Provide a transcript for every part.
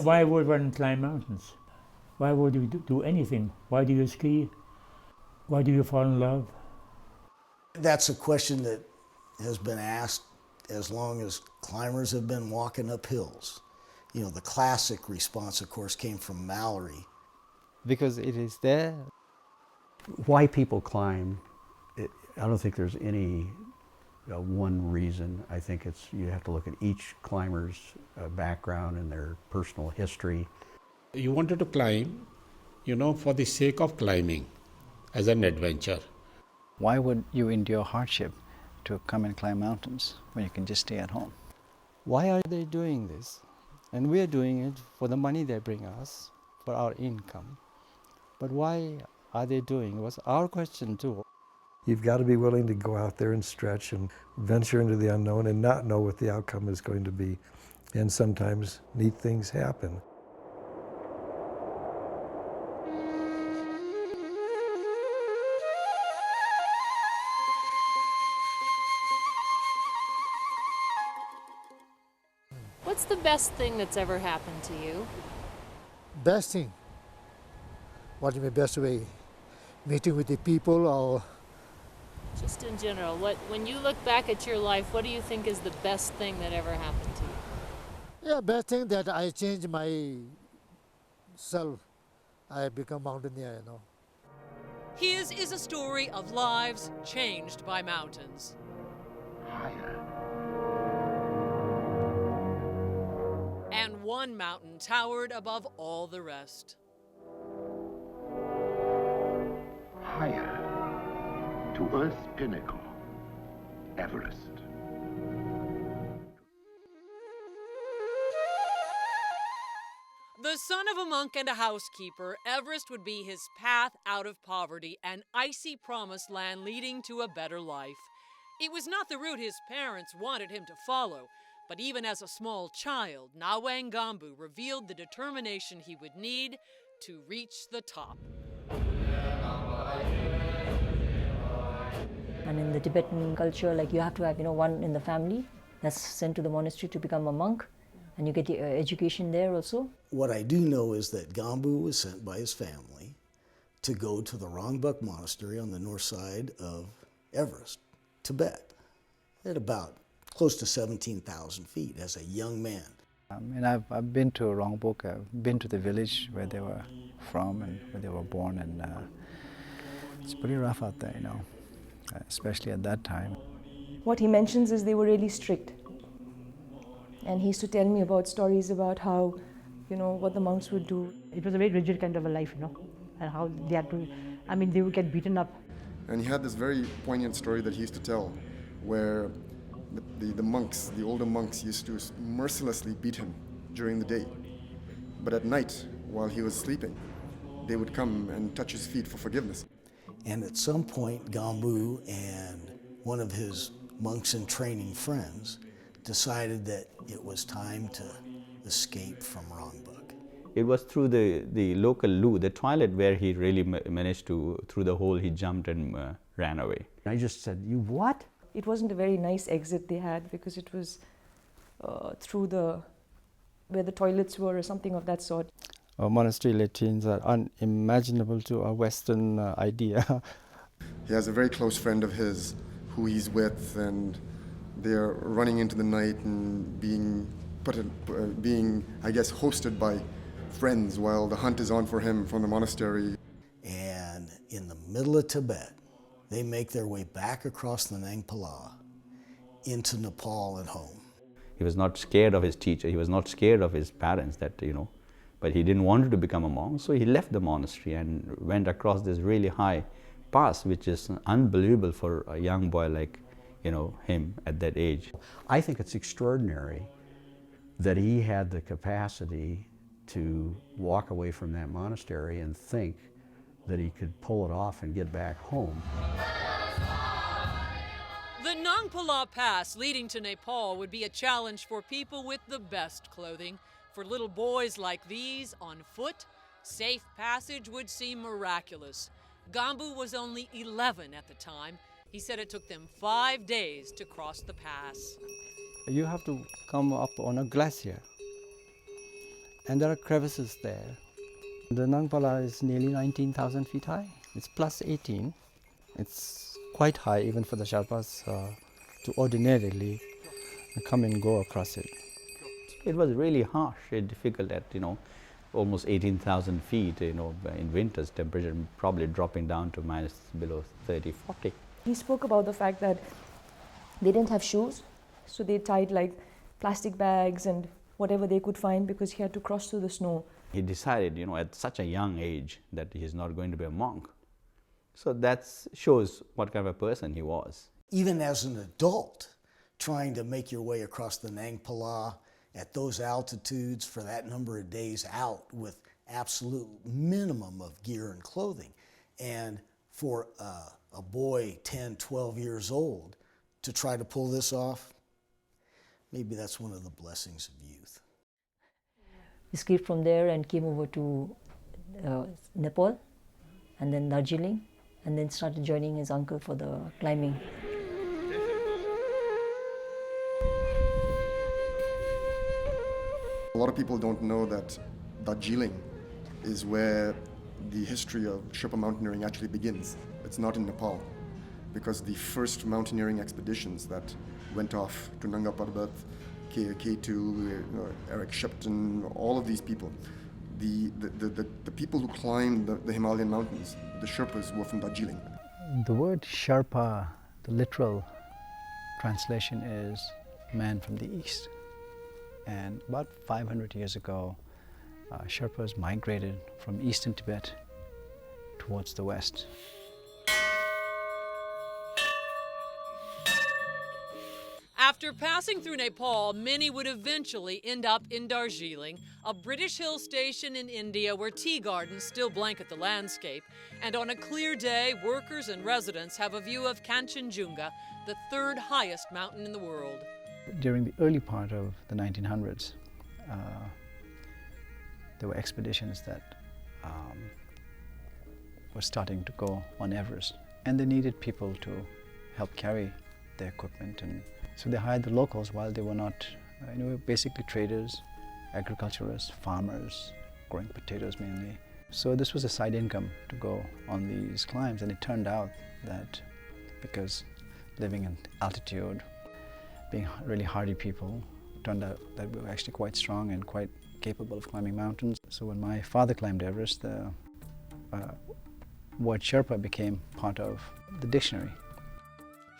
Why would one climb mountains? Why would you do anything? Why do you ski? Why do you fall in love? That's a question that has been asked as long as climbers have been walking up hills. You know, the classic response, of course, came from Mallory. Because it is there. Why people climb, I don't think there's any one reason. I think you have to look at each climber's background and their personal history. You wanted to climb, for the sake of climbing as an adventure. Why would you endure hardship to come and climb mountains when you can just stay at home? Why are they doing this? And we are doing it for the money they bring us, for our income. But why are they doing it? Was our question too. You've got to be willing to go out there and stretch and venture into the unknown and not know what the outcome is going to be. And sometimes neat things happen. What's the best thing that's ever happened to you? Best thing? What is the best way? Meeting with the people or? Just in general, when you look back at your life, what do you think is the best thing that ever happened to you? Yeah, best thing that I changed myself. I become mountaineer, His is a story of lives changed by mountains. Higher. And one mountain towered above all the rest. Higher. To Earth's pinnacle, Everest. The son of a monk and a housekeeper, Everest would be his path out of poverty, an icy promised land leading to a better life. It was not the route his parents wanted him to follow, but even as a small child, Nawang Gombu revealed the determination he would need to reach the top. And in the Tibetan culture, you have to have, one in the family that's sent to the monastery to become a monk, and you get the education there also. What I do know is that Gombu was sent by his family to go to the Rongbuk Monastery on the north side of Everest, Tibet, at about close to 17,000 feet as a young man. And I've been to Rongbuk, I've been to the village where they were from and where they were born, and it's pretty rough out there, especially at that time. What he mentions is they were really strict. And he used to tell me about stories about how, what the monks would do. It was a very rigid kind of a life, and how they had to, they would get beaten up. And he had this very poignant story that he used to tell, where the monks, the older monks, used to mercilessly beat him during the day. But at night, while he was sleeping, they would come and touch his feet for forgiveness. And at some point, Gombu and one of his monks in training friends decided that it was time to escape from Rongbuk. It was through the local loo, the toilet, where he really managed to, through the hole, he jumped and ran away. I just said, "You what?" It wasn't a very nice exit they had because it was through where the toilets were or something of that sort. Monastery latrines are unimaginable to a Western idea. He has a very close friend of his who he's with, and they're running into the night and being, I guess, hosted by friends while the hunt is on for him from the monastery. And in the middle of Tibet, they make their way back across the Nangpa into Nepal and home. He was not scared of his teacher, he was not scared of his parents, but he didn't want to become a monk, so he left the monastery and went across this really high pass, which is unbelievable for a young boy like, him at that age. I think it's extraordinary that he had the capacity to walk away from that monastery and think that he could pull it off and get back home. The Nangpa Pass leading to Nepal would be a challenge for people with the best clothing. For little boys like these on foot, safe passage would seem miraculous. Gombu was only 11 at the time. He said it took them 5 days to cross the pass. You have to come up on a glacier. And there are crevices there. The Nangpa is nearly 19,000 feet high. It's plus 18. It's quite high even for the Sherpas to ordinarily come and go across it. It was really harsh and difficult at, almost 18,000 feet, in winters, temperature probably dropping down to below 30, 40. He spoke about the fact that they didn't have shoes, so they tied like plastic bags and whatever they could find because he had to cross through the snow. He decided, at such a young age that he's not going to be a monk. So that shows what kind of a person he was. Even as an adult, trying to make your way across the Nangpa at those altitudes for that number of days out with absolute minimum of gear and clothing. And for a boy 10, 12 years old to try to pull this off, maybe that's one of the blessings of youth. He escaped from there and came over to Nepal and then Darjeeling, and then started joining his uncle for the climbing. A lot of people don't know that Darjeeling is where the history of Sherpa mountaineering actually begins. It's not in Nepal, because the first mountaineering expeditions that went off to Nangpa Parbat, K2, Eric Shepton, all of these people, the people who climbed the Himalayan mountains, the Sherpas, were from Darjeeling. The word Sherpa, the literal translation is man from the east. And about 500 years ago, Sherpas migrated from eastern Tibet towards the west. After passing through Nepal, many would eventually end up in Darjeeling, a British hill station in India where tea gardens still blanket the landscape. And on a clear day, workers and residents have a view of Kanchenjunga, the third highest mountain in the world. During the early part of the 1900s, there were expeditions that were starting to go on Everest, and they needed people to help carry their equipment, and so they hired the locals while they were not, basically traders, agriculturists, farmers, growing potatoes mainly. So this was a side income to go on these climbs, and it turned out that because living in altitude, being really hardy people, turned out that we were actually quite strong and quite capable of climbing mountains. So when my father climbed Everest, the word Sherpa became part of the dictionary.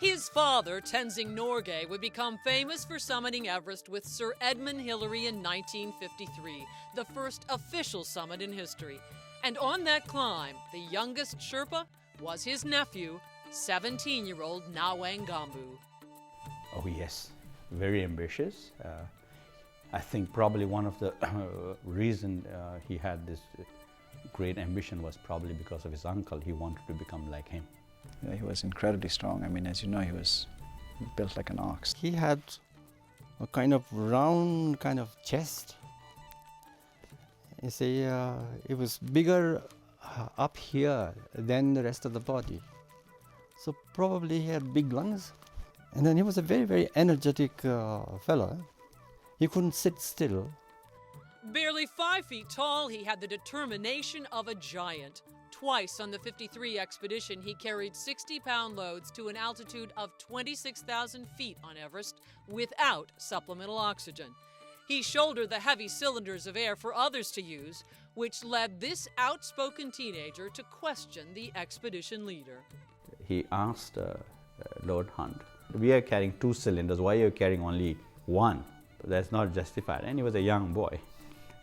His father, Tenzing Norgay, would become famous for summiting Everest with Sir Edmund Hillary in 1953, the first official summit in history. And on that climb, the youngest Sherpa was his nephew, 17-year-old Nawang Gombu. Oh yes, very ambitious. I think probably one of the reason he had this great ambition was probably because of his uncle. He wanted to become like him. Yeah, he was incredibly strong. I mean, as you know, he was built like an ox. He had a kind of round kind of chest. You see, it was bigger up here than the rest of the body. So probably he had big lungs. And then he was a very, very energetic fellow. He couldn't sit still. Barely 5 feet tall, he had the determination of a giant. Twice on the 53 expedition, he carried 60-pound loads to an altitude of 26,000 feet on Everest without supplemental oxygen. He shouldered the heavy cylinders of air for others to use, which led this outspoken teenager to question the expedition leader. He asked Lord Hunt, "We are carrying 2 cylinders, why are you carrying only 1? That's not justified." And he was a young boy.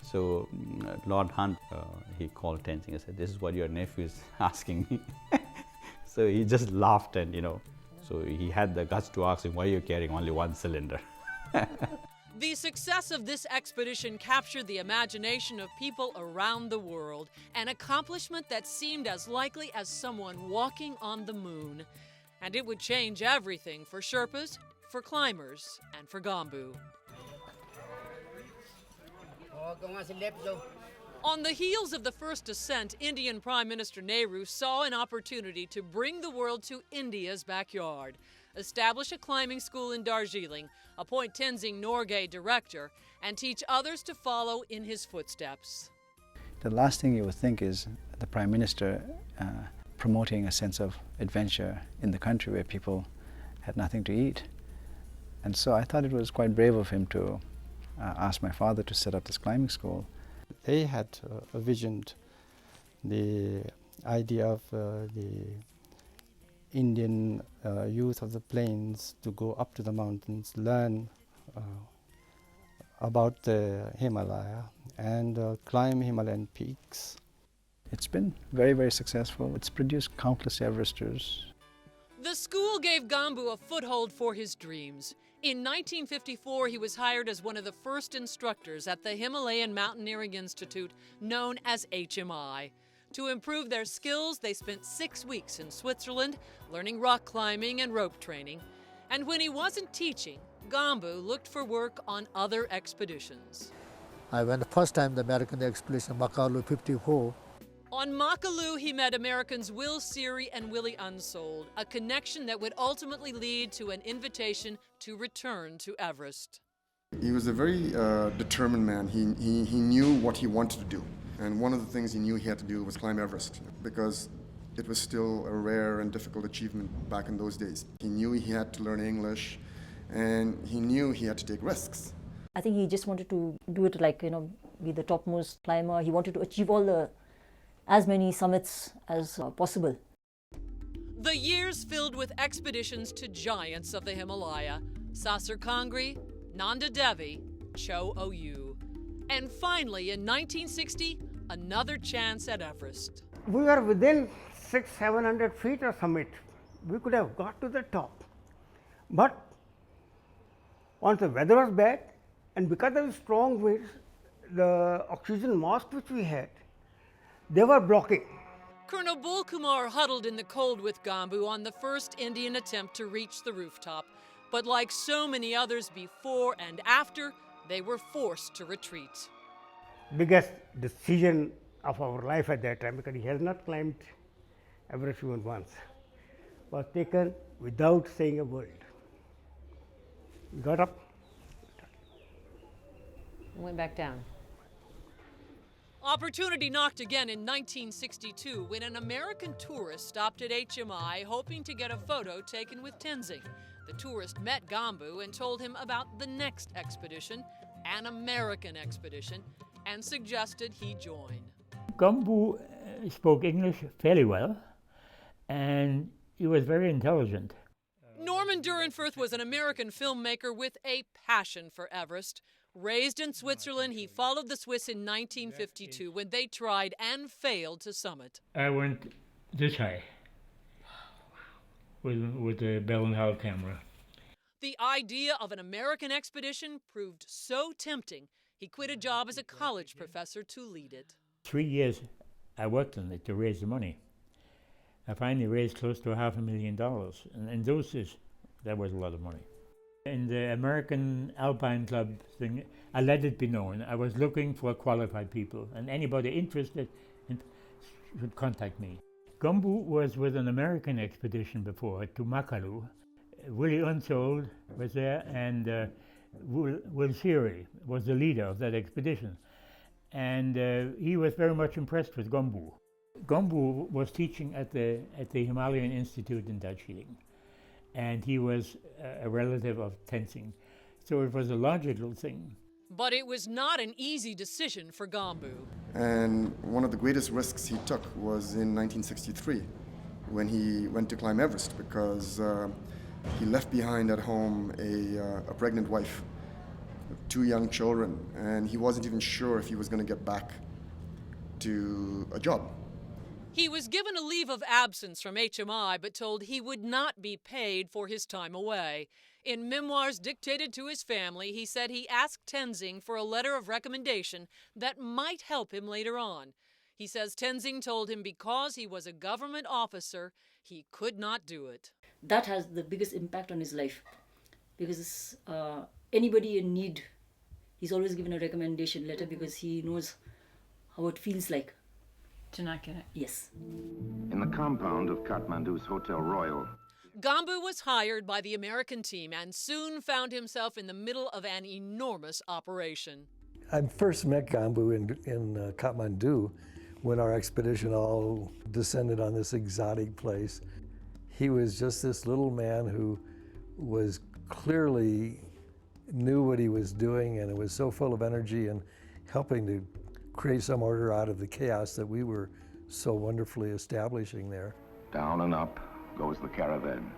So Lord Hunt, he called Tenzing and said, "This is what your nephew is asking me." So he just laughed and, so he had the guts to ask him, "Why are you carrying only 1 cylinder?" The success of this expedition captured the imagination of people around the world, an accomplishment that seemed as likely as someone walking on the moon. And it would change everything for Sherpas, for climbers, and for Gombu. On the heels of the first ascent, Indian Prime Minister Nehru saw an opportunity to bring the world to India's backyard. establish a climbing school in Darjeeling, appoint Tenzing Norgay director, and teach others to follow in his footsteps. The last thing you would think is the Prime Minister promoting a sense of adventure in the country where people had nothing to eat. And so I thought it was quite brave of him to ask my father to set up this climbing school. They had envisioned the idea of the Indian youth of the plains to go up to the mountains, learn about the Himalaya and climb Himalayan peaks. It's been very, very successful. It's produced countless Everesters. The school gave Gombu a foothold for his dreams. In 1954, he was hired as one of the first instructors at the Himalayan Mountaineering Institute, known as HMI. To improve their skills, they spent 6 weeks in Switzerland, learning rock climbing and rope training. And when he wasn't teaching, Gombu looked for work on other expeditions. I went the first time the American expedition, Makalu 54. On Makalu, he met Americans Will Seary and Willie Unsold, a connection that would ultimately lead to an invitation to return to Everest. He was a very determined man. He knew what he wanted to do. And one of the things he knew he had to do was climb Everest, because it was still a rare and difficult achievement back in those days. He knew he had to learn English, and he knew he had to take risks. I think he just wanted to do it like, be the topmost climber. He wanted to achieve as many summits as possible. The years filled with expeditions to giants of the Himalaya, Sasir Kangri, Nanda Devi, Cho Oyu. And finally, in 1960, another chance at Everest. We were within 600-700 feet of summit. We could have got to the top. But once the weather was bad, and because of the strong winds, the oxygen mask which we had, they were blocking. Colonel Bulkumar huddled in the cold with Gombu on the first Indian attempt to reach the rooftop. But like so many others before and after, they were forced to retreat. Biggest decision of our life at that time, because he has not climbed Everest even once, was taken without saying a word. He got up. Went back down. Opportunity knocked again in 1962 when an American tourist stopped at HMI hoping to get a photo taken with Tenzing. The tourist met Gombu and told him about the next expedition, an American expedition, and suggested he join. Gombu spoke English fairly well, and he was very intelligent. Norman Durenforth was an American filmmaker with a passion for Everest. Raised in Switzerland, he followed the Swiss in 1952 when they tried and failed to summit. I went this high with the Bell and Howell camera. The idea of an American expedition proved so tempting, he quit a job as a college professor to lead it. 3 years I worked on it to raise the money. I finally raised close to $500,000, and in those days, that was a lot of money. In the American Alpine Club thing, I let it be known I was looking for qualified people, and anybody interested should contact me. Gombu was with an American expedition before to Makalu. Willie Unsold was there, and Will Seary was the leader of that expedition. And he was very much impressed with Gombu. Gombu was teaching at the Himalayan Institute in Darjeeling, and he was a relative of Tenzing. So it was a logical thing. But it was not an easy decision for Gombu. And one of the greatest risks he took was in 1963 when he went to climb Everest, because he left behind at home a pregnant wife, 2 young children, and he wasn't even sure if he was going to get back to a job. He was given a leave of absence from HMI, but told he would not be paid for his time away. In memoirs dictated to his family, he said he asked Tenzing for a letter of recommendation that might help him later on. He says Tenzing told him because he was a government officer, he could not do it. That has the biggest impact on his life, because anybody in need, he's always given a recommendation letter because he knows how it feels like to not get it. Yes. In the compound of Kathmandu's Hotel Royal. Gombu was hired by the American team and soon found himself in the middle of an enormous operation. I first met Gombu in Kathmandu when our expedition all descended on this exotic place. He was just this little man who was clearly knew what he was doing, and it was so full of energy and helping to create some order out of the chaos that we were so wonderfully establishing there. Down and up goes the caravan,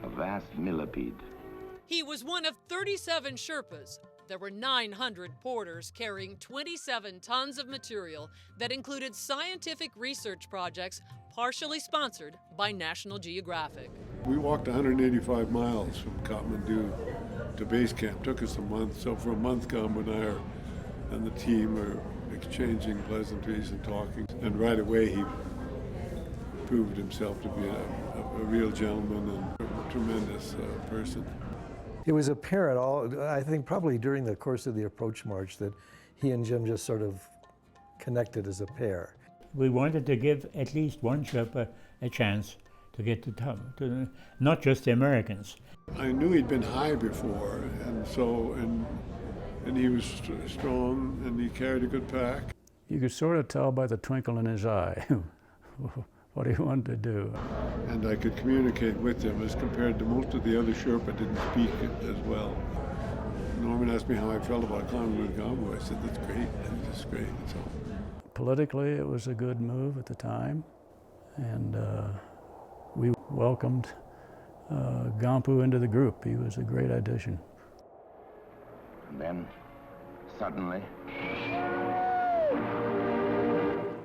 a vast millipede. He was one of 37 Sherpas. There were 900 porters carrying 27 tons of material that included scientific research projects partially sponsored by National Geographic. We walked 185 miles from Kathmandu to base camp. Took us a month. So for a month, Gombu and I and the team are exchanging pleasantries and talking. And right away, he proved himself to be a real gentleman and a tremendous person. It was apparent, I think probably during the course of the approach march, that he and Jim just sort of connected as a pair. We wanted to give at least one Sherpa a chance to get to top, not just the Americans. I knew he'd been high before, and so, and he was strong, and he carried a good pack. You could sort of tell by the twinkle in his eye what he wanted to do. And I could communicate with him as compared to most of the other Sherpa didn't speak as well. Norman asked me how I felt about climbing with Gombu. I said, that's great, that's great. So. Politically, it was a good move at the time, and we welcomed Gombu into the group. He was a great addition. And then, suddenly,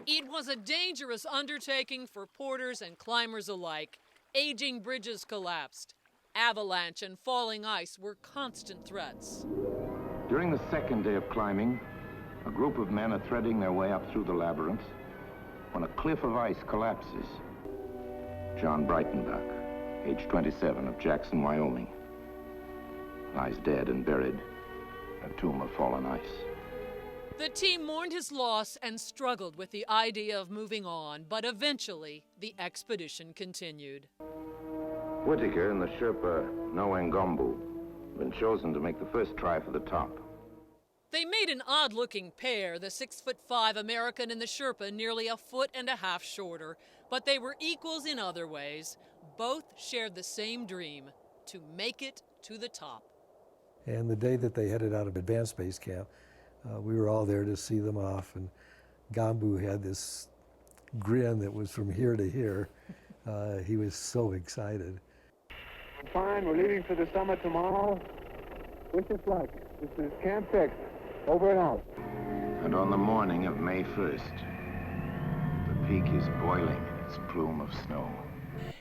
it was a dangerous undertaking for porters and climbers alike. Aging bridges collapsed. Avalanche and falling ice were constant threats. during the second day of climbing, a group of men are threading their way up through the labyrinth when a cliff of ice collapses. John Breitenbach, age 27, of Jackson, Wyoming, lies dead and buried in a tomb of fallen ice. The team mourned his loss and struggled with the idea of moving on, but eventually the expedition continued. Whittaker and the Sherpa Nawang Gombu have been chosen to make the first try for the top. They made an odd-looking pair, the 6'5" American and the Sherpa nearly a foot and a half shorter, but they were equals in other ways. Both shared the same dream, to make it to the top. And the day that they headed out of advanced base camp, we were all there to see them off, and Gombu had this grin that was from here to here. He was so excited. Fine, we're leaving for the summit tomorrow. Wish us luck. This is Camp 6. Over and out. And on the morning of May 1st, the peak is boiling in its plume of snow.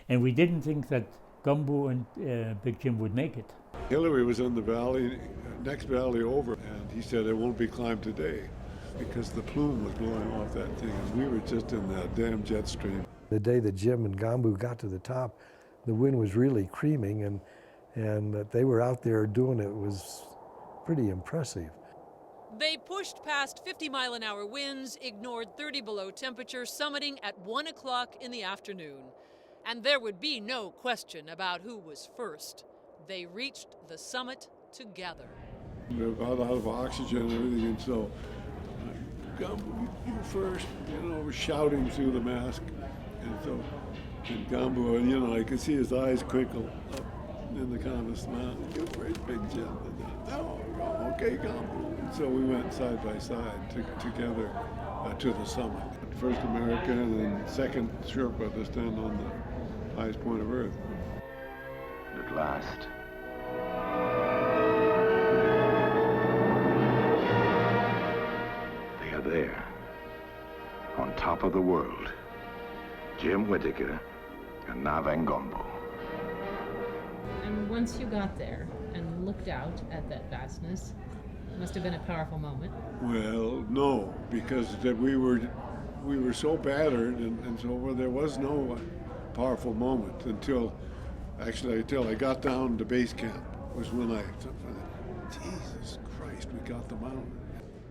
And we didn't think that Gombu and Big Jim would make it. Hillary was in the valley, next valley over, and he said it won't be climbed today because the plume was blowing off that thing, and we were just in that damn jet stream. The day that Jim and Gombu got to the top, the wind was really creaming, and that they were out there doing it was pretty impressive. They pushed past 50-mile-an-hour winds, ignored 30-below temperature, summiting at 1 o'clock in the afternoon. And there would be no question about who was first. They reached the summit together. We were about out of oxygen and everything, and so, Gombu, you first, we're shouting through the mask. And so, and Gombu, I could see his eyes crinkle up in the kind of a smile. You first, Big Jim. Oh, okay, Gombu. So we went side by side together to the summit. First American and second Sherpa to stand on the highest point of Earth. And at last, they are there, on top of the world. Jim Whittaker and Nawang Gombu. And once you got there and looked out at that vastness, it must have been a powerful moment. Well, no, because we were so battered and so forth, there was no powerful moment until I got down to base camp, was when I thought, Jesus Christ, we got the mountain.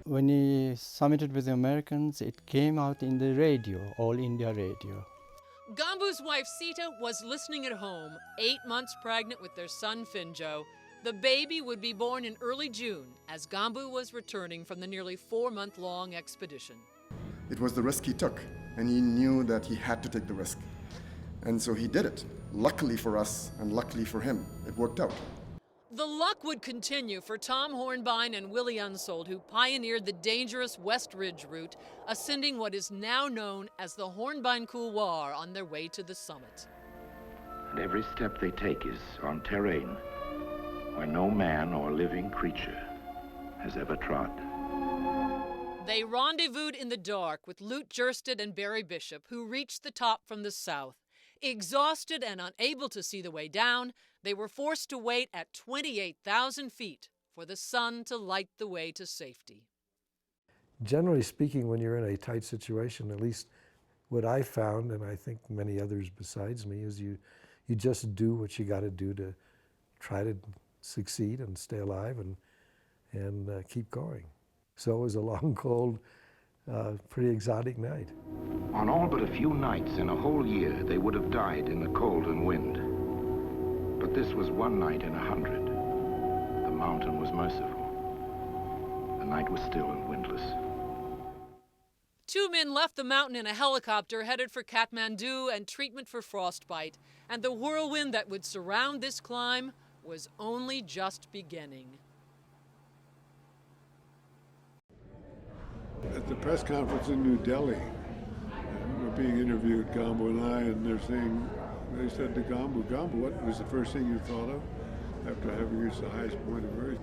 When he summited with the Americans, it came out in the radio, All India Radio. Gombu's wife Sita was listening at home, 8 months pregnant with their son Finjo. The baby would be born in early June as Gombu was returning from the nearly 4-month-long expedition. It was the risk he took, and he knew that he had to take the risk. And so he did it. Luckily for us, and luckily for him, it worked out. The luck would continue for Tom Hornbein and Willie Unsold, who pioneered the dangerous West Ridge route, ascending what is now known as the Hornbein Couloir on their way to the summit. And every step they take is on terrain where no man or living creature has ever trod. They rendezvoused in the dark with Lute Jersted and Barry Bishop, who reached the top from the south. Exhausted and unable to see the way down, they were forced to wait at 28,000 feet for the sun to light the way to safety. Generally speaking, when you're in a tight situation, at least what I found, and I think many others besides me, is you just do what you got to do to try to succeed and stay alive and keep going. So it was a long, cold, pretty exotic night. On all but a few nights in a whole year, they would have died in the cold and wind. But this was one night in 100. The mountain was merciful. The night was still and windless. 2 men left the mountain in a helicopter headed for Kathmandu and treatment for frostbite, and the whirlwind that would surround this climb was only just beginning. At the press conference in New Delhi, we're being interviewed, Gombu and I, and they said to Gombu, what was the first thing you thought of after having reached the highest point of Earth?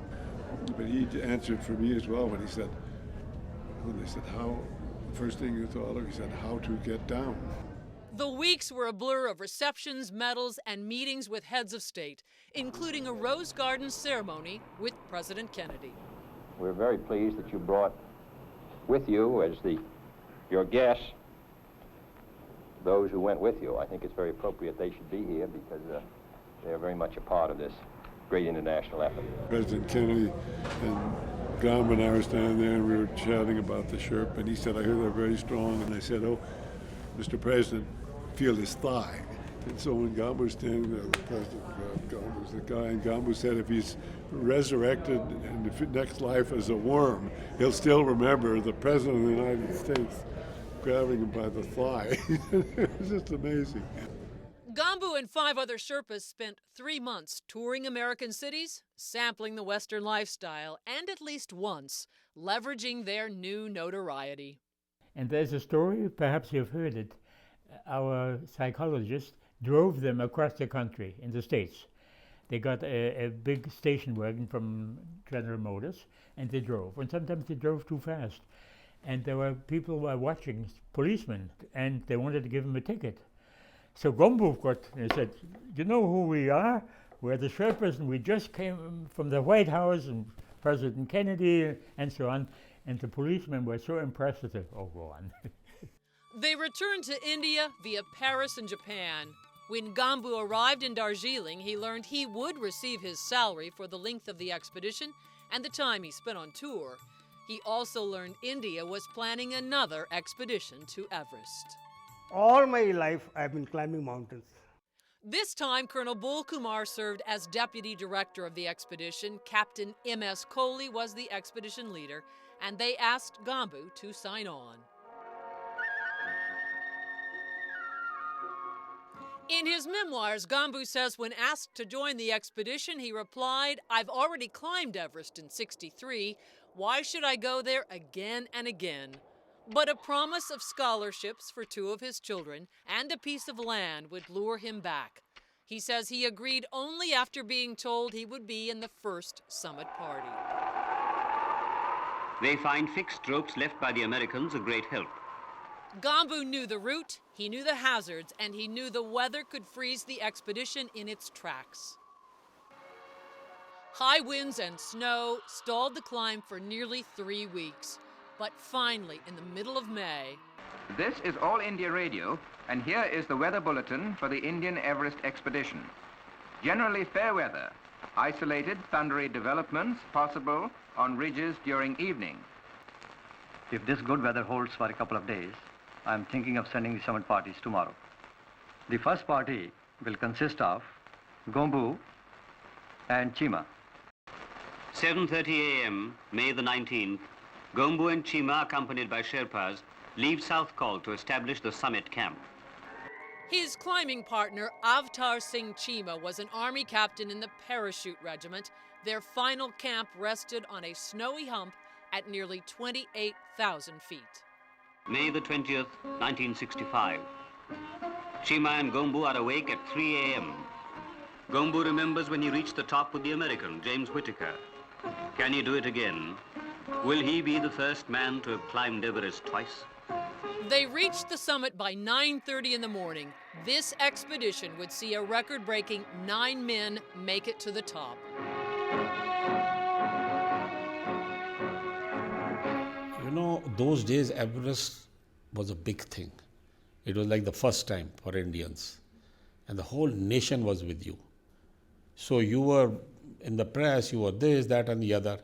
But he answered for me as well when they said, how, the first thing you thought of, he said, how to get down. The weeks were a blur of receptions, medals, and meetings with heads of state, including a Rose Garden ceremony with President Kennedy. We're very pleased that you brought with you as your guests those who went with you. I think it's very appropriate they should be here because they're very much a part of this great international effort. President Kennedy and Gombu and I were standing there and we were chatting about the Sherpa, and he said, I hear they're very strong. And I said, oh, Mr. President, feel his thigh. And so when Gombu was standing there, the president, Gombu was the guy, and Gombu said if he's resurrected in the next life as a worm, he'll still remember the President of the United States grabbing him by the thigh. It was just amazing. Gombu and 5 other Sherpas spent 3 months touring American cities, sampling the Western lifestyle, and at least once leveraging their new notoriety. And there's a story, perhaps you've heard it, our psychologist drove them across the country in the States. They got a big station wagon from General Motors, and they drove. And sometimes they drove too fast. And there were people who were watching, policemen, and they wanted to give them a ticket. So Gombu said, you know who we are? We're the Sherpas, and we just came from the White House, and President Kennedy, and so on. And the policemen were so impressed that they said, oh, go on. They returned to India via Paris and Japan. When Gombu arrived in Darjeeling, he learned he would receive his salary for the length of the expedition and the time he spent on tour. He also learned India was planning another expedition to Everest. All my life I've been climbing mountains. This time, Colonel Bul Kumar served as deputy director of the expedition. Captain M.S. Kohli was the expedition leader, and they asked Gombu to sign on. In his memoirs, Gombu says when asked to join the expedition, he replied, I've already climbed Everest in '63. Why should I go there again and again? But a promise of scholarships for 2 of his children and a piece of land would lure him back. He says he agreed only after being told he would be in the first summit party. They find fixed ropes left by the Americans a great help. Gombu knew the route, he knew the hazards, and he knew the weather could freeze the expedition in its tracks. High winds and snow stalled the climb for nearly 3 weeks. But finally, in the middle of May... This is All India Radio, and here is the weather bulletin for the Indian Everest expedition. Generally fair weather. Isolated thundery developments possible on ridges during evening. If this good weather holds for a couple of days, I'm thinking of sending the summit parties tomorrow. The first party will consist of Gombu and Chima. 7:30 a.m., May the 19th, Gombu and Chima, accompanied by Sherpas, leave South Col to establish the summit camp. His climbing partner, Avtar Singh Chima, was an army captain in the parachute regiment. Their final camp rested on a snowy hump at nearly 28,000 feet. May the 20th, 1965. Chima and Gombu are awake at 3 a.m. Gombu remembers when he reached the top with the American, James Whittaker. Can he do it again? Will he be the first man to have climbed Everest twice? They reached the summit by 9:30 in the morning. This expedition would see a record-breaking 9 men make it to the top. You know, those days Everest was a big thing. It was like the first time for Indians. And the whole nation was with you. So you were in the press, you were this, that and the other.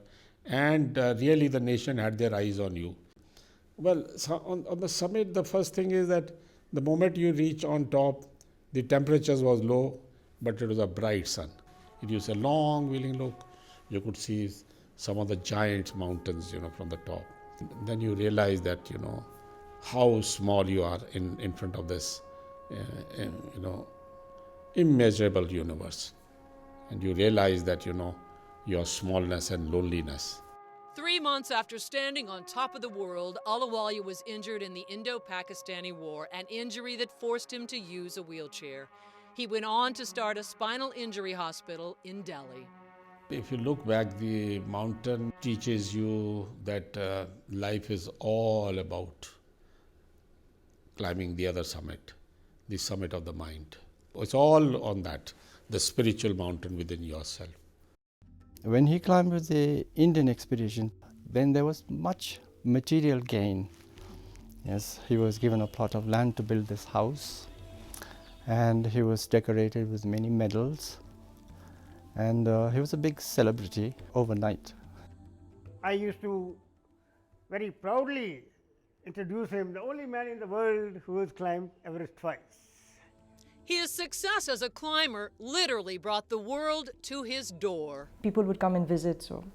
And really the nation had their eyes on you. Well, so on the summit, the first thing is that the moment you reach on top, the temperatures was low, but it was a bright sun. It was a long wheeling look. You could see some of the giant mountains, from the top. And then you realize that, how small you are in front of this, immeasurable universe. And you realize that, your smallness and loneliness. 3 months after standing on top of the world, Ahluwalia was injured in the Indo-Pakistani War, an injury that forced him to use a wheelchair. He went on to start a spinal injury hospital in Delhi. If you look back, the mountain teaches you that life is all about climbing the other summit, the summit of the mind. It's all on that, the spiritual mountain within yourself. When he climbed with the Indian expedition, then there was much material gain. Yes, he was given a plot of land to build this house, and he was decorated with many medals, and he was a big celebrity overnight. I used to very proudly introduce him, the only man in the world who has climbed Everest twice. His success as a climber literally brought the world to his door. People would come and visit, so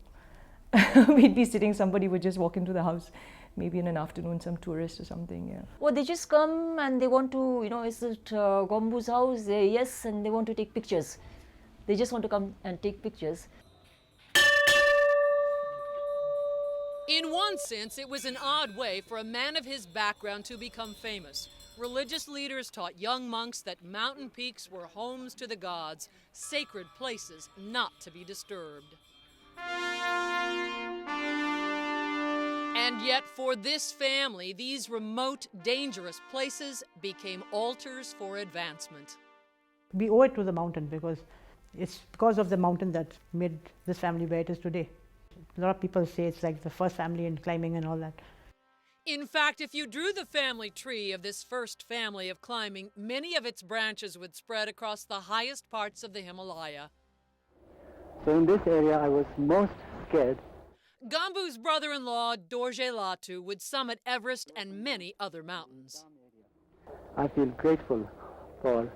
we'd be sitting, somebody would just walk into the house, maybe in an afternoon, some tourist or something, yeah. Or they just come and they want to, is it Gombu's house? Yes, and they want to take pictures. They just want to come and take pictures. In one sense, it was an odd way for a man of his background to become famous. Religious leaders taught young monks that mountain peaks were homes to the gods, sacred places not to be disturbed. And yet for this family, these remote, dangerous places became altars for advancement. We owe it to the mountain because it's because of the mountain that made this family where it is today. A lot of people say it's like the first family in climbing and all that. In fact, if you drew the family tree of this first family of climbing, many of its branches would spread across the highest parts of the Himalaya. So in this area, I was most scared. Gombu's brother-in-law, Dorje Latu, would summit Everest and many other mountains. I feel grateful for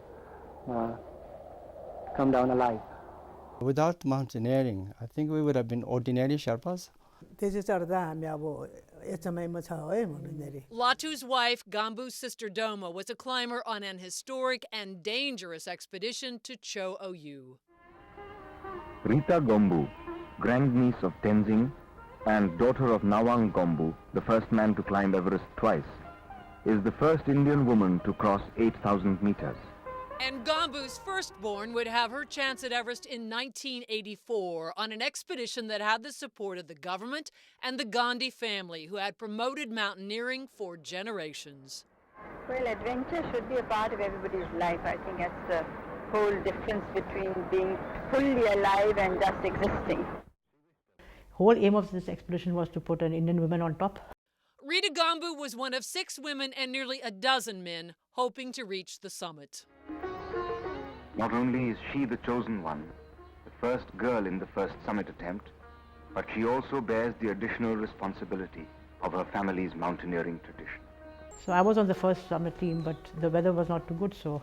come down alive. Without mountaineering, I think we would have been ordinary Sherpas. Latu's wife, Gombu's sister Doma, was a climber on an historic and dangerous expedition to Cho Oyu. Rita Gombu, grandniece of Tenzing and daughter of Nawang Gombu, the first man to climb Everest twice, is the first Indian woman to cross 8,000 meters. And Gombu's firstborn would have her chance at Everest in 1984 on an expedition that had the support of the government and the Gandhi family, who had promoted mountaineering for generations. Well, adventure should be a part of everybody's life. I think that's the whole difference between being fully alive and just existing. Whole aim of this expedition was to put an Indian woman on top. Rita Gombu was one of 6 women and nearly a dozen men hoping to reach the summit. Not only is she the chosen one, the first girl in the first summit attempt, but she also bears the additional responsibility of her family's mountaineering tradition. So I was on the first summit team, but the weather was not too good, so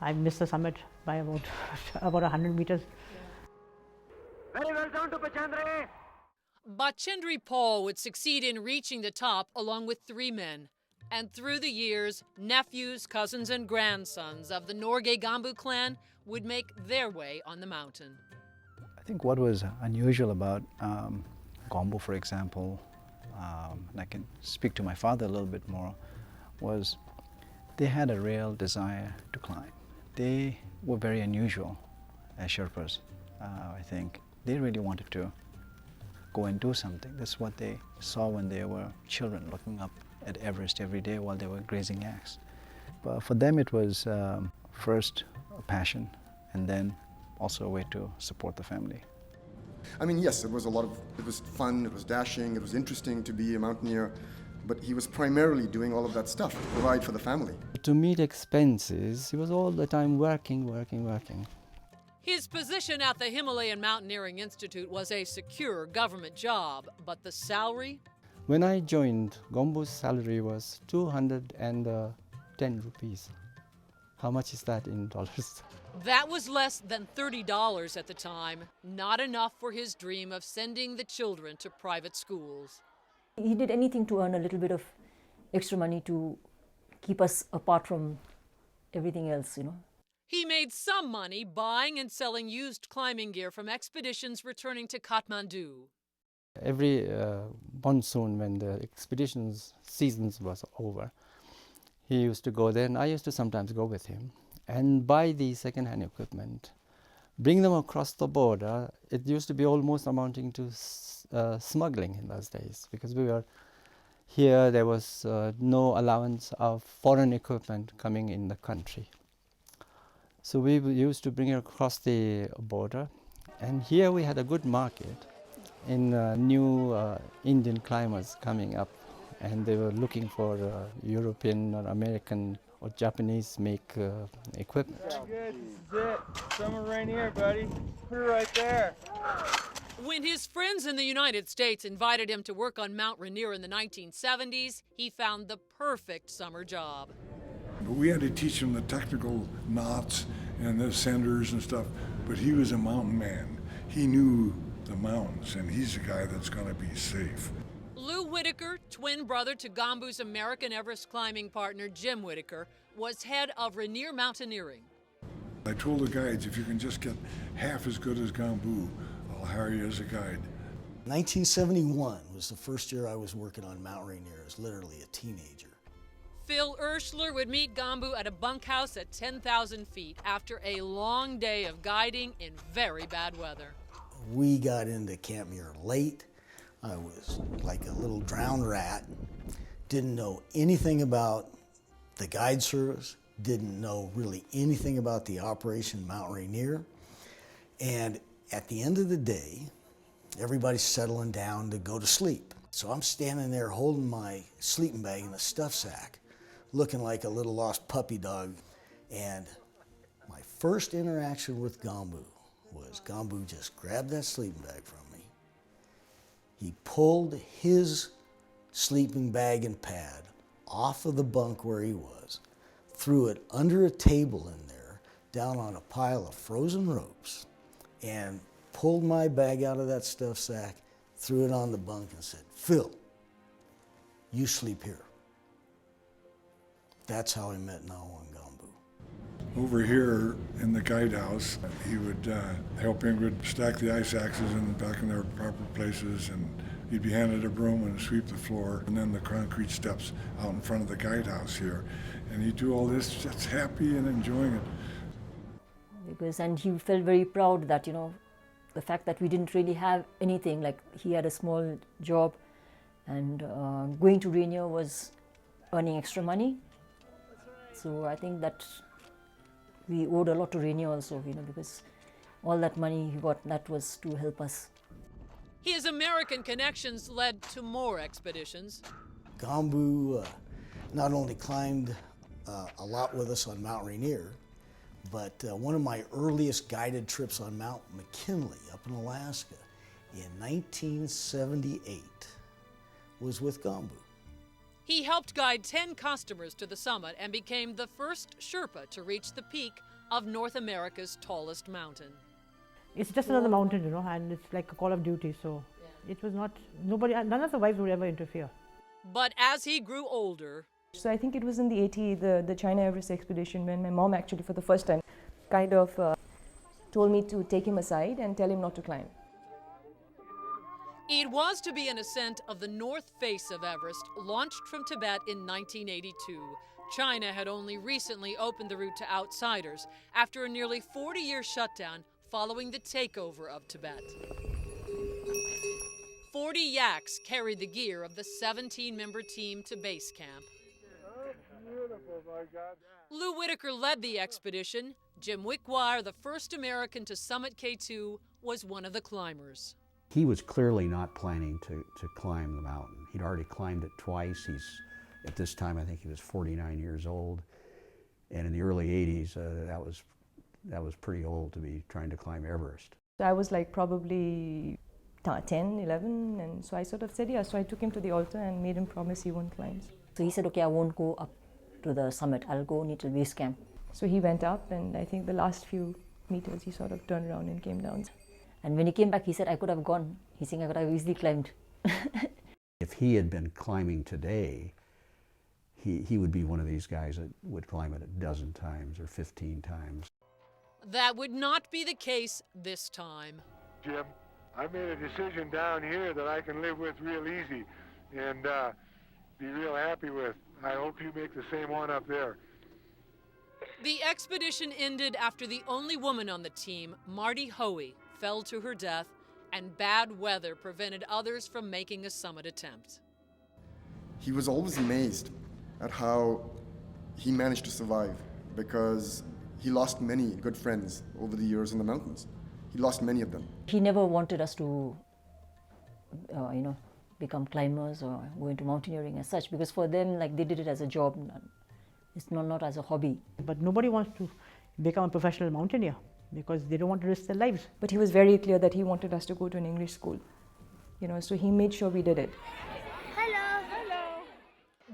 I missed the summit by about 100 meters. Very well done to Bachendri. Bachendri Paul would succeed in reaching the top along with 3 men. And through the years, nephews, cousins, and grandsons of the Norgay Gombu clan would make their way on the mountain. I think what was unusual about Gombu, for example, and I can speak to my father a little bit more, was they had a real desire to climb. They were very unusual as Sherpas, I think. They really wanted to go and do something. That's what they saw when they were children, looking up at Everest every day while they were grazing yaks. But for them it was first a passion and then also a way to support the family. I mean, yes, it was fun, it was dashing, it was interesting to be a mountaineer, but he was primarily doing all of that stuff to provide for the family. To meet expenses, he was all the time working. His position at the Himalayan Mountaineering Institute was a secure government job, but the salary? When I joined, Gombu's salary was 210 rupees. How much is that in dollars? That was less than $30 at the time, not enough for his dream of sending the children to private schools. He did anything to earn a little bit of extra money to keep us apart from everything else, you know. He made some money buying and selling used climbing gear from expeditions returning to Kathmandu. Every monsoon, when the expeditions seasons was over, he used to go there, and I used to sometimes go with him and buy the second-hand equipment, bring them across the border. It used to be almost amounting to smuggling in those days, because we were here. There was no allowance of foreign equipment coming in the country. So we used to bring it across the border, and here we had a good market in new Indian climbers coming up, and they were looking for European or American or Japanese make equipment. Good, this is it. Summer Rainier, buddy. Put it right there. When his friends in the United States invited him to work on Mount Rainier in the 1970s, he found the perfect summer job. But we had to teach him the technical knots and the ascenders and stuff, but he was a mountain man. He knew the mountains, and he's the guy that's going to be safe. Lou Whittaker, twin brother to Gombu's American Everest climbing partner Jim Whittaker, was head of Rainier Mountaineering. I told the guides, if you can just get half as good as Gombu, I'll hire you as a guide. 1971 was the first year I was working on Mount Rainier as literally a teenager. Phil Urschler would meet Gombu at a bunkhouse at 10,000 feet after a long day of guiding in very bad weather. We got into Camp Muir late. I was like a little drowned rat. Didn't know anything about the guide service. Didn't know really anything about the operation Mount Rainier. And at the end of the day, everybody's settling down to go to sleep. So I'm standing there holding my sleeping bag in a stuff sack, looking like a little lost puppy dog. And my first interaction with Gombu was Gombu just grabbed that sleeping bag from me. He pulled his sleeping bag and pad off of the bunk where he was, threw it under a table in there, down on a pile of frozen ropes, and pulled my bag out of that stuff sack, threw it on the bunk and said, "Phil, you sleep here." That's how I met Nawang Gombu. Over here in the guide house, he would help Ingrid stack the ice axes back in their proper places, and he'd be handed a broom and sweep the floor, and then the concrete steps out in front of the guide house here. And he'd do all this just happy and enjoying it. And he felt very proud that, you know, the fact that we didn't really have anything, like he had a small job, and going to Rainier was earning extra money. So I think that we owed a lot to Rainier also, you know, because all that money he got, that was to help us. His American connections led to more expeditions. Gombu not only climbed a lot with us on Mount Rainier, but one of my earliest guided trips on Mount McKinley up in Alaska in 1978 was with Gombu. He helped guide 10 customers to the summit and became the first Sherpa to reach the peak of North America's tallest mountain. It's just another mountain, you know, and it's like a call of duty. So it was not, none of the wives would ever interfere. But as he grew older, so I think it was in the 80s, the China Everest expedition, when my mom actually for the first time kind of told me to take him aside and tell him not to climb. it was to be an ascent of the north face of Everest, launched from Tibet in 1982. China had only recently opened the route to outsiders after a nearly 40-year shutdown following the takeover of Tibet. 40 yaks carried the gear of the 17-member team to base camp. Beautiful, my God. Lew Whittaker led the expedition. Jim Whittaker, the first American to summit K2, was one of the climbers. He was clearly not planning to climb the mountain. He'd already climbed it twice. At this time, I think he was 49 years old. And in the early 80s, that was pretty old to be trying to climb Everest. So I was like probably 10, 11, and so I sort of said yes. So I took him to the altar and made him promise he won't climb. So he said, okay, I won't go up to the summit. I'll go only till base camp. So he went up, and I think the last few meters he sort of turned around and came down. And when he came back, he said, I could have gone. He's saying I could have easily climbed. If he had been climbing today, he would be one of these guys that would climb it a dozen times or 15 times. That would not be the case this time. Jim, I made a decision down here that I can live with real easy and be real happy with. I hope you make the same one up there. The expedition ended after the only woman on the team, Marty Hoey, fell to her death, and bad weather prevented others from making a summit attempt. He was always amazed at how he managed to survive, because he lost many good friends over the years in the mountains. He lost many of them. He never wanted us to, become climbers or go into mountaineering as such, because for them, like, they did it as a job. It's not as a hobby. But nobody wants to become a professional mountaineer because they don't want to risk their lives. But he was very clear that he wanted us to go to an English school, so he made sure we did it. Hello. Hello.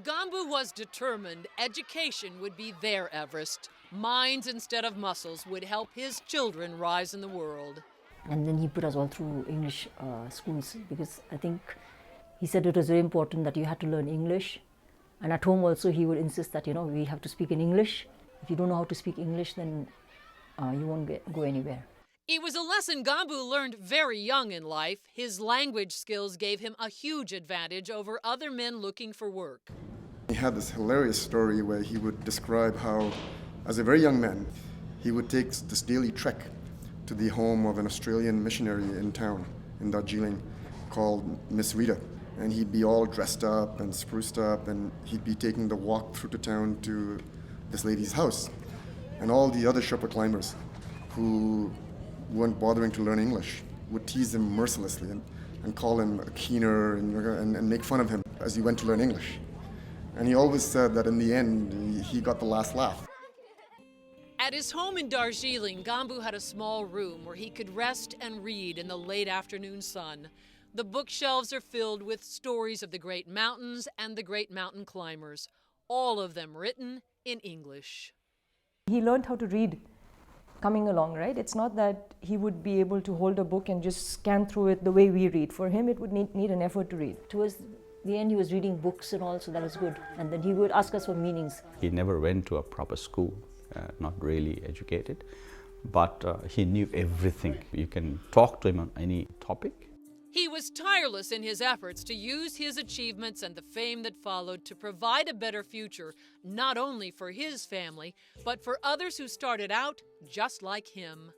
Gombu was determined education would be their Everest. Minds instead of muscles would help his children rise in the world. And then he put us all through English schools, because I think he said it was very important that you had to learn English. And at home also he would insist that, we have to speak in English. If you don't know how to speak English, then you won't go anywhere. It was a lesson Gombu learned very young in life. His language skills gave him a huge advantage over other men looking for work. He had this hilarious story where he would describe how, as a very young man, he would take this daily trek to the home of an Australian missionary in town, in Darjeeling, called Miss Rita. And he'd be all dressed up and spruced up, and he'd be taking the walk through the town to this lady's house. And all the other Sherpa climbers who weren't bothering to learn English would tease him mercilessly and call him a keener and make fun of him as he went to learn English. And he always said that in the end, he got the last laugh. At his home in Darjeeling, Gombu had a small room where he could rest and read in the late afternoon sun. The bookshelves are filled with stories of the great mountains and the great mountain climbers, all of them written in English. He learned how to read coming along, right? It's not that he would be able to hold a book and just scan through it the way we read. For him, it would need an effort to read. Towards the end, he was reading books and all, so that was good. And then he would ask us for meanings. He never went to a proper school, not really educated, but he knew everything. You can talk to him on any topic. He was tireless in his efforts to use his achievements and the fame that followed to provide a better future, not only for his family, but for others who started out just like him.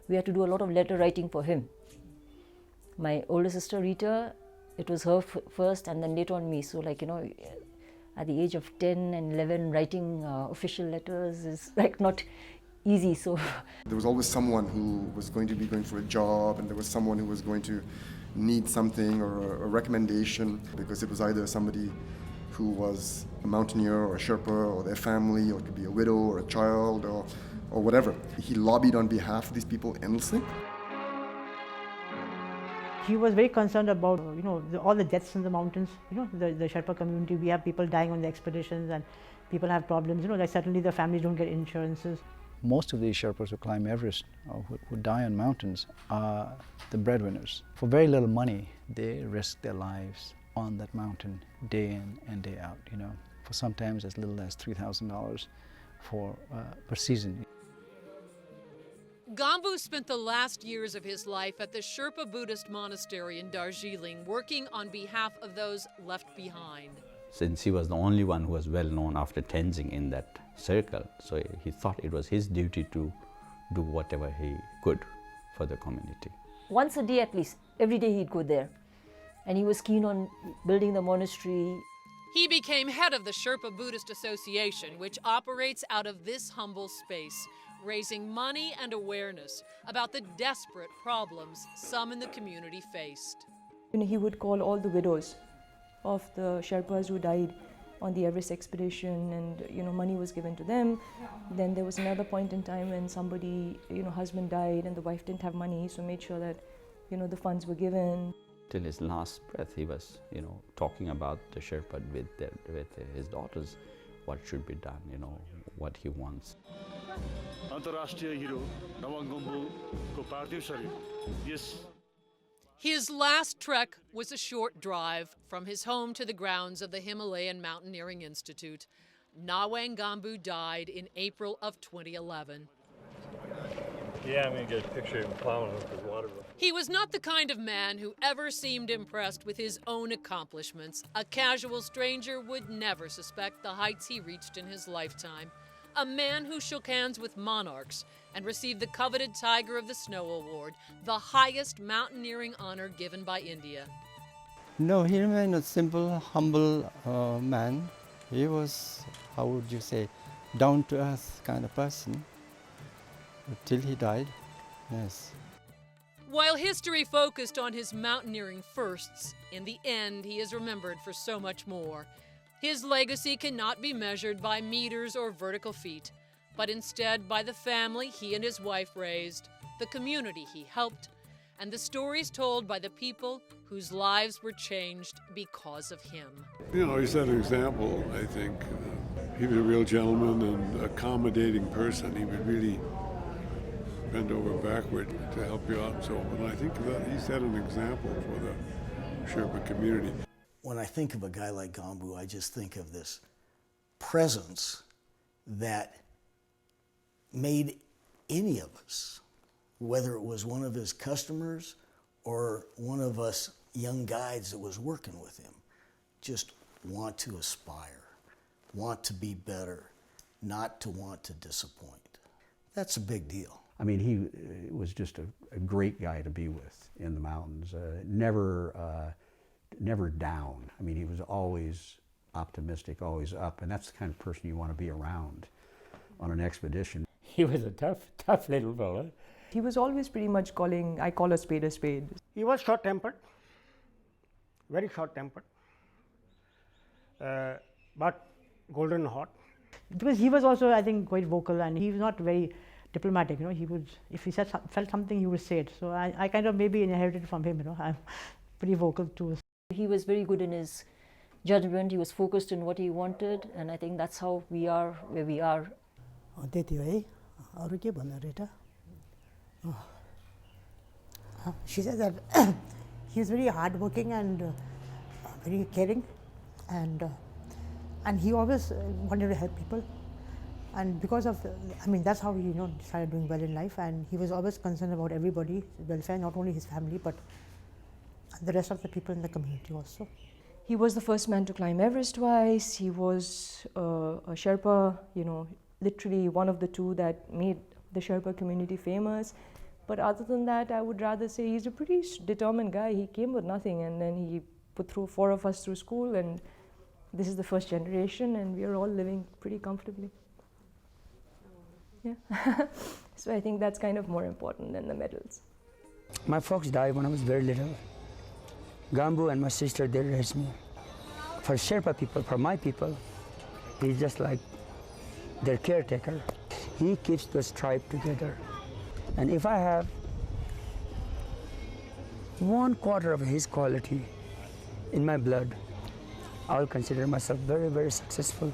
We had to do a lot of letter writing for him. My older sister, Rita, it was her first, and then later on me. So, at the age of 10 and 11, writing official letters is not easy. So there was always someone who was going to be going for a job, and there was someone who was going to need something or a recommendation, because it was either somebody who was a mountaineer or a Sherpa or their family, or it could be a widow or a child or whatever. He lobbied on behalf of these people endlessly. He was very concerned about, all the deaths in the mountains. The Sherpa community, we have people dying on the expeditions and people have problems. Like suddenly the families don't get insurances. most of these Sherpas who climb Everest or who die on mountains are the breadwinners. For very little money, they risk their lives on that mountain day in and day out, you know, for sometimes as little as $3,000 per season. Gombu spent the last years of his life at the Sherpa Buddhist Monastery in Darjeeling, working on behalf of those left behind. Since he was the only one who was well known after Tenzing in that circle, so he thought it was his duty to do whatever he could for the community. Once a day at least, every day he'd go there. And he was keen on building the monastery. He became head of the Sherpa Buddhist Association, which operates out of this humble space, raising money and awareness about the desperate problems some in the community faced. You know, he would call all the widows of the Sherpas who died on the Everest expedition, and you know, money was given to them. Then there was another point in time when somebody, you know, husband died and the wife didn't have money, so made sure that, you know, the funds were given. Till his last breath, he was, you know, talking about the Sherpa with his daughters, what should be done, you know, what he wants. Nawang Gombu ko parthiv sharir. Yes. His last trek was a short drive from his home to the grounds of the Himalayan Mountaineering Institute. Nawang Gombu died in April of 2011. Yeah, I'm going to get a picture of him plowing with his water. He was not the kind of man who ever seemed impressed with his own accomplishments. A casual stranger would never suspect the heights he reached in his lifetime. A man who shook hands with monarchs and received the coveted Tiger of the Snow Award, the highest mountaineering honor given by India. No, he remained a simple, humble man. He was, how would you say, down-to-earth kind of person. Till he died, yes. While history focused on his mountaineering firsts, in the end he is remembered for so much more. His legacy cannot be measured by meters or vertical feet, but instead by the family he and his wife raised, the community he helped, and the stories told by the people whose lives were changed because of him. You know, he set an example, I think. He was a real gentleman and accommodating person. He would really bend over backward to help you out and so on. And I think that he set an example for the Sherpa community. When I think of a guy like Gombu, I just think of this presence that made any of us, whether it was one of his customers or one of us young guides that was working with him, just want to aspire, want to be better, not to want to disappoint. That's a big deal. I mean, he was just a great guy to be with in the mountains. Never down. I mean, he was always optimistic, always up, and that's the kind of person you want to be around on an expedition. He was a tough little fellow. He was always pretty much calling, I call a spade a spade. He was short-tempered, very short-tempered, but golden hot. Because he was also, I think, quite vocal, and he was not very diplomatic, you know. He would, if he felt something, he would say it. So I kind of maybe inherited from him, you know. I'm pretty vocal too. He was very good in his judgment. He was focused in what he wanted, and I think that's how we are where we are. She said that he was very hardworking and very caring, and he always wanted to help people. And because of, I mean, that's how he, you know, started doing well in life. And he was always concerned about everybody's welfare, not only his family, but the rest of the people in the community also. He was the first man to climb Everest twice. He was a Sherpa, you know, literally one of the two that made the Sherpa community famous. But other than that, I would rather say he's a pretty determined guy. He came with nothing, and then he put through 4 of us through school, and this is the first generation, and we are all living pretty comfortably. Yeah. So I think that's kind of more important than the medals. My folks died when I was very little. Gombu and my sister, they raised me. For Sherpa people, for my people, he's just like their caretaker. He keeps the tribe together. And if I have 1/4 of his quality in my blood, I'll consider myself very, very successful.